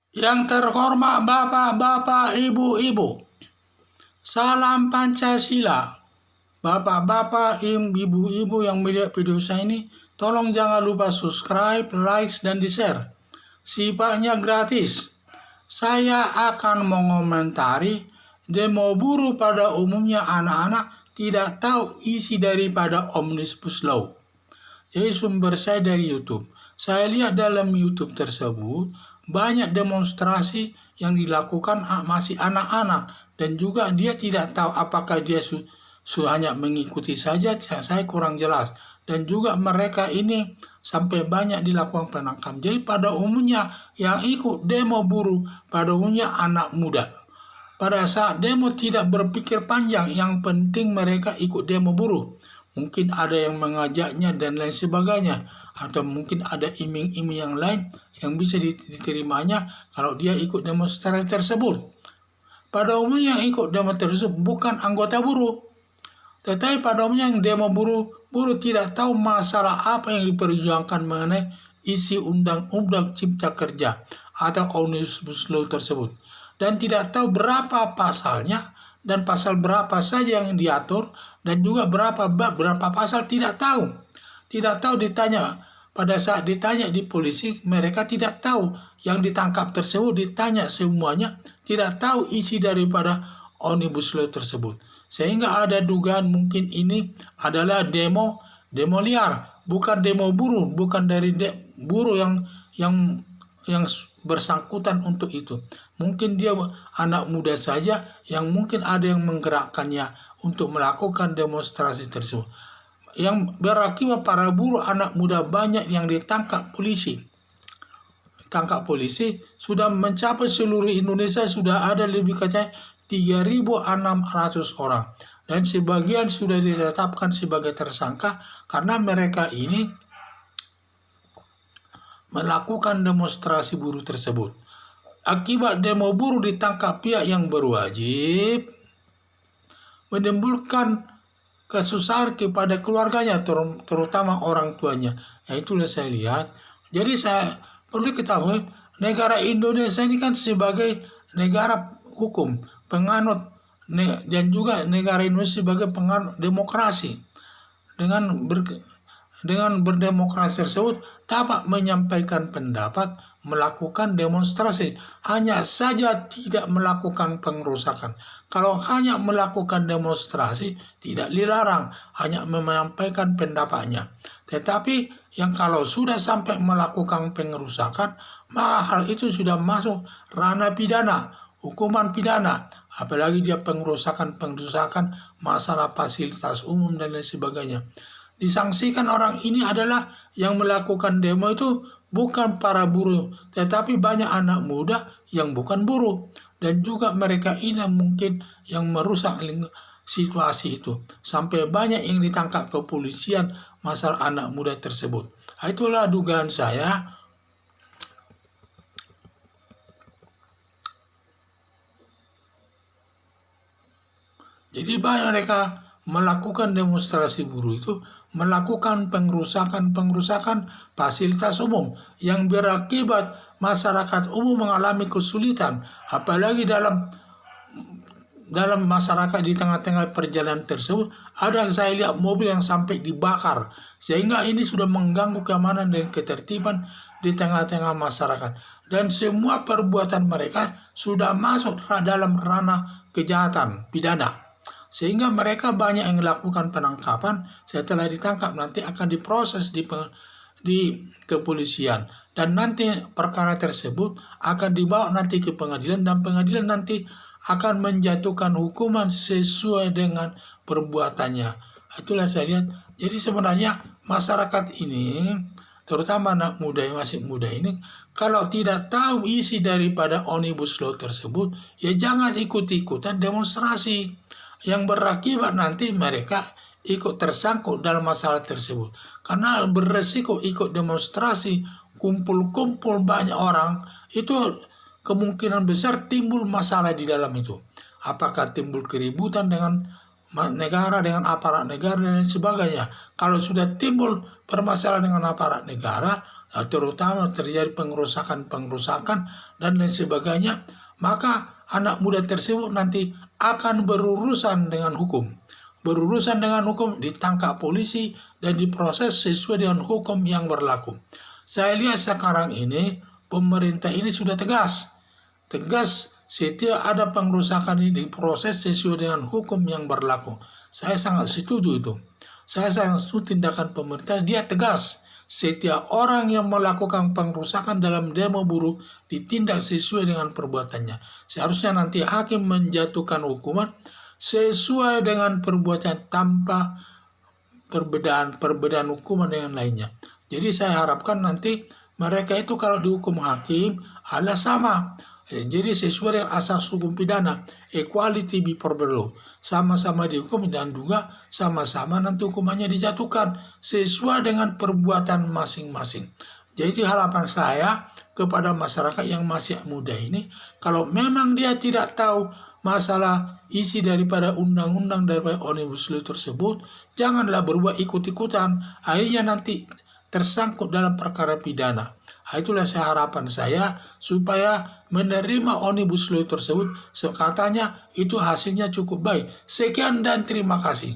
Yang terhormat Bapak-bapak, Ibu-ibu, salam Pancasila. Bapak-bapak, ibu-ibu yang melihat video saya ini, tolong jangan lupa subscribe, like, dan di-share. Sifatnya gratis. Saya akan mengomentari demo buruh pada umumnya anak-anak tidak tahu isi daripada Omnibus Law. Jadi sumber saya dari YouTube. Saya lihat dalam YouTube tersebut banyak demonstrasi yang dilakukan masih anak-anak dan juga dia tidak tahu apakah dia hanya mengikuti saja, saya kurang jelas. Dan juga mereka ini sampai banyak dilakukan penangkapan. Jadi pada umumnya yang ikut demo buruh pada umumnya anak muda. Pada saat demo tidak berpikir panjang, yang penting mereka ikut demo buruh. Mungkin ada yang mengajaknya dan lain sebagainya. Atau mungkin ada iming-iming yang lain yang bisa diterimanya kalau dia ikut demonstrasi tersebut. Pada umumnya yang ikut demo tersebut bukan anggota buruh. Tetapi pada umumnya yang demo buruh tidak tahu masalah apa yang diperjuangkan mengenai isi undang-undang cipta kerja atau Omnibus Law tersebut. Dan tidak tahu berapa pasalnya dan pasal berapa saja yang diatur dan juga berapa bab, berapa pasal tidak tahu. Tidak tahu ditanya. Pada saat ditanya di polisi, mereka tidak tahu. Yang ditangkap tersebut ditanya semuanya, tidak tahu isi daripada Omnibus Law tersebut. Sehingga ada dugaan mungkin ini adalah demo liar, bukan demo buruh, bukan dari buruh yang bersangkutan untuk itu. Mungkin dia anak muda saja yang mungkin ada yang menggerakkannya untuk melakukan demonstrasi tersebut. Yang berakibat para buruh anak muda banyak yang ditangkap polisi. Tangkap polisi sudah mencapai seluruh Indonesia, sudah ada lebih kecil 3.600 orang. Dan sebagian sudah ditetapkan sebagai tersangka karena mereka ini melakukan demonstrasi buruh tersebut. Akibat demo buruh ditangkap pihak yang berwajib, menimbulkan kesusahan kepada keluarganya, terutama orang tuanya. Itulah saya lihat. Jadi saya perlu ketahui, negara Indonesia ini kan sebagai negara hukum, penganut dan juga negara Indonesia sebagai penganut demokrasi. Dengan berdemokrasi tersebut dapat menyampaikan pendapat, melakukan demonstrasi, hanya saja tidak melakukan pengerusakan. Kalau hanya melakukan demonstrasi tidak dilarang, hanya menyampaikan pendapatnya. Tetapi yang kalau sudah sampai melakukan pengerusakan, maka hal itu sudah masuk ranah pidana, hukuman pidana. Apalagi dia pengerusakan masalah fasilitas umum dan lain sebagainya. Disangsikan orang ini adalah yang melakukan demo itu bukan para buruh, tetapi banyak anak muda yang bukan buruh. Dan juga mereka ini mungkin yang merusak situasi itu. Sampai banyak yang ditangkap kepolisian masalah anak muda tersebut. Itulah dugaan saya. Jadi banyak mereka melakukan demonstrasi buruh itu, melakukan pengerusakan fasilitas umum yang berakibat masyarakat umum mengalami kesulitan, apalagi dalam masyarakat. Di tengah-tengah perjalanan tersebut ada saya lihat mobil yang sampai dibakar, sehingga ini sudah mengganggu keamanan dan ketertiban di tengah-tengah masyarakat, dan semua perbuatan mereka sudah masuk dalam ranah kejahatan pidana. Sehingga mereka banyak yang melakukan penangkapan, setelah ditangkap nanti akan diproses di kepolisian. Dan nanti perkara tersebut akan dibawa nanti ke pengadilan, dan pengadilan nanti akan menjatuhkan hukuman sesuai dengan perbuatannya. Itulah saya lihat. Jadi sebenarnya masyarakat ini, terutama anak muda yang masih muda ini, kalau tidak tahu isi daripada Omnibus Law tersebut, ya jangan ikut-ikutan demonstrasi yang berakibat nanti mereka ikut tersangkut dalam masalah tersebut. Karena beresiko ikut demonstrasi, kumpul-kumpul banyak orang, itu kemungkinan besar timbul masalah di dalam itu. Apakah timbul keributan dengan negara, dengan aparat negara dan sebagainya. Kalau sudah timbul permasalahan dengan aparat negara, terutama terjadi pengerusakan dan lain sebagainya, maka anak muda tersebut nanti akan berurusan dengan hukum. Berurusan dengan hukum, ditangkap polisi dan diproses sesuai dengan hukum yang berlaku. Saya lihat sekarang ini pemerintah ini sudah tegas. Setiap ada pengerusakan ini diproses sesuai dengan hukum yang berlaku. Saya sangat setuju itu. Saya sangat setuju tindakan pemerintah, dia tegas. Setiap orang yang melakukan pengerusakan dalam demo buruh ditindak sesuai dengan perbuatannya. Seharusnya nanti hakim menjatuhkan hukuman sesuai dengan perbuatan tanpa perbedaan hukuman dengan lainnya. Jadi saya harapkan nanti mereka itu kalau dihukum hakim adalah sama. Jadi sesuai dengan asas hukum pidana, equality before the law. Sama-sama dihukum dan juga sama-sama nanti hukumannya dijatuhkan sesuai dengan perbuatan masing-masing. Jadi harapan saya kepada masyarakat yang masih muda ini, kalau memang dia tidak tahu masalah isi daripada undang-undang daripada Omnibus Law tersebut, janganlah berbuat ikut-ikutan. Akhirnya nanti tersangkut dalam perkara pidana. Itulah harapan saya supaya menerima Omnibus Law tersebut. Katanya itu hasilnya cukup baik. Sekian dan terima kasih.